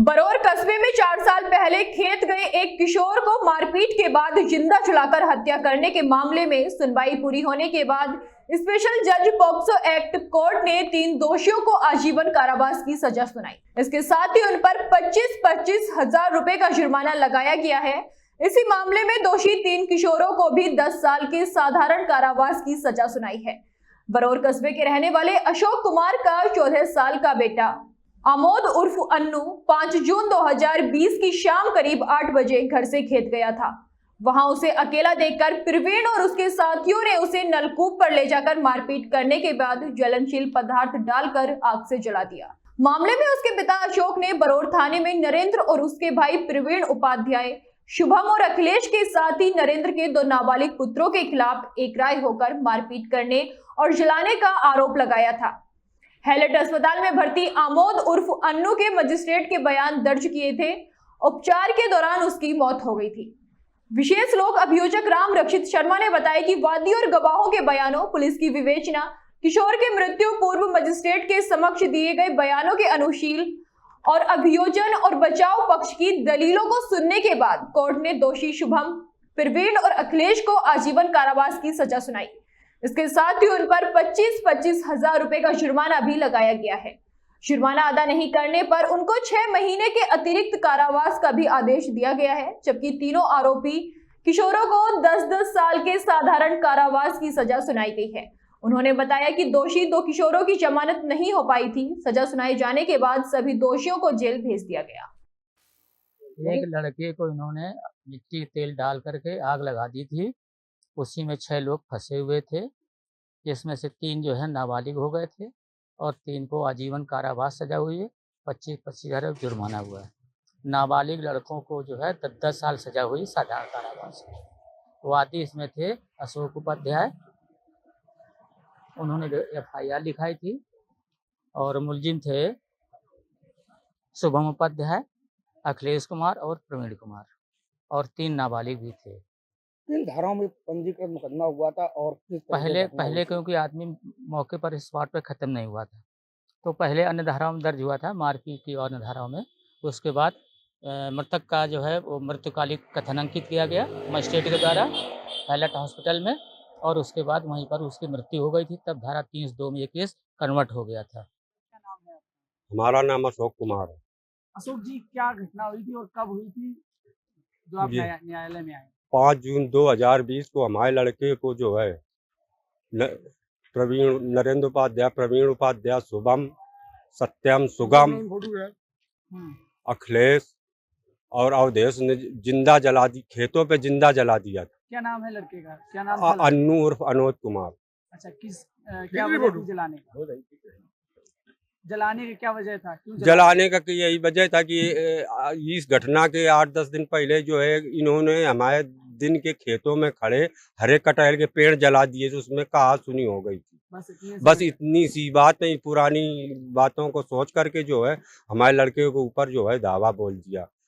बरौर कस्बे में 4 साल पहले खेत गए एक किशोर को मारपीट के बाद जिंदा जलाकर हत्या करने के मामले में सुनवाई पूरी होने के बाद स्पेशल जज पॉक्सो एक्ट कोर्ट ने 3 दोषियों को आजीवन कारावास की सजा सुनाई। इसके साथ ही उन पर 25-25 हजार रुपए का जुर्माना लगाया गया है। इसी मामले में दोषी 3 किशोरों को भी 10 साल के साधारण कारावास की सजा सुनाई है। बरौर कस्बे के रहने वाले अशोक कुमार का 14 साल का बेटा आमोद उर्फ अन्नू 5 जून 2020 की शाम करीब 8 बजे घर से खेत गया था। वहां उसे अकेला देखकर प्रवीण और उसके साथियों ने उसे नलकूप पर ले जाकर मारपीट करने के बाद ज्वलनशील पदार्थ डालकर आग से जला दिया। मामले में उसके पिता अशोक ने बरौर थाने में नरेंद्र और उसके भाई प्रवीण उपाध्याय, शुभम और अखिलेश के साथ ही नरेंद्र के 2 नाबालिग पुत्रों के खिलाफ एकराय होकर मारपीट करने और जलाने का आरोप लगाया था। हैलेट अस्पताल में भर्ती आमोद उर्फ अन्नू के मजिस्ट्रेट के बयान दर्ज किए थे। उपचार के दौरान उसकी मौत हो गई थी। विशेष लोक अभियोजक राम रक्षित शर्मा ने बताया कि वादी और गवाहों के बयानों, पुलिस की विवेचना, किशोर के मृत्यु पूर्व मजिस्ट्रेट के समक्ष दिए गए बयानों के अनुशील और अभियोजन और बचाव पक्ष की दलीलों को सुनने के बाद कोर्ट ने दोषी शुभम, प्रवीण और अखिलेश को आजीवन कारावास की सजा सुनाई। इसके साथ ही उन पर 25-25 हजार रुपए का जुर्माना भी लगाया गया है। जुर्माना अदा नहीं करने पर उनको 6 महीने के अतिरिक्त कारावास का भी आदेश दिया गया है, जबकि तीनों आरोपी किशोरों को 10-10 साल के साधारण कारावास की सजा सुनाई गई है। उन्होंने बताया कि दोषी 2 किशोरों की जमानत नहीं हो पाई थी। सजा सुनाए जाने के बाद सभी दोषियों को जेल भेज दिया गया। एक लड़के को इन्होंने मिट्टी तेल डाल करके आग लगा दी थी। उसी में 6 लोग फंसे हुए थे, जिसमें से 3 जो है नाबालिग हो गए थे और 3 को आजीवन कारावास सजा हुई है। 25-25 हजार जुर्माना हुआ है। नाबालिग लड़कों को जो है 10-10 साल सजा हुई साधारण कारावास। वादी इसमें थे अशोक उपाध्याय, उन्होंने FIR लिखाई थी, और मुलजिम थे शुभम उपाध्याय, अखिलेश कुमार और प्रवीण कुमार, और 3 नाबालिग भी थे। किन धाराओं में पंजीकृत मुकदमा हुआ था और किस तरह से घटना पहले हुई थी? क्योंकि आदमी मौके पर स्पॉट पे ख़त्म नहीं हुआ था, तो पहले अन्य धाराओं में दर्ज हुआ था, मारपीट की और अन्य धाराओं में। उसके बाद मृतक का जो है वो मृत्युकालिक कथन अंकित किया गया मजिस्ट्रेट के द्वारा हैलेट हॉस्पिटल में, और उसके बाद वहीं पर उसकी मृत्यु हो गई थी। तब धारा 302 में ये केस कन्वर्ट हो गया था। क्या नाम है आपका? हमारा नाम अशोक कुमार है। अशोक जी, क्या घटना हुई थी और कब हुई थी जो आप जी। न्यायालय में आए? 5 जून 2020 को हमारे लड़के को जो है नरेंद्र उपाध्याय, प्रवीण उपाध्याय, शुभम, सत्यम, सुगम, हम्म, अखिलेश और अवधेश ने जिंदा जला दी, खेतों पे जिंदा जला दिया था। क्या नाम है लड़के का? क्या नाम था लड़के? अन्नू उर्फ अनोद कुमार। अच्छा, क्या वजह थी जलाने का? जलाने की क्या वजह था? क्यों जलाने का कि यही वजह था कि इस घटना के 8-10 दिन पहले जो है इन्होंने हमारे दिन के खेतों में खड़े हरे कटहल के पेड़ जला दिए, तो उसमें कहा सुनी हो गई थी। बस इतनी सी बात नहीं, पुरानी बातों को सोच करके जो है हमारे लड़के के ऊपर जो है दावा बोल दिया।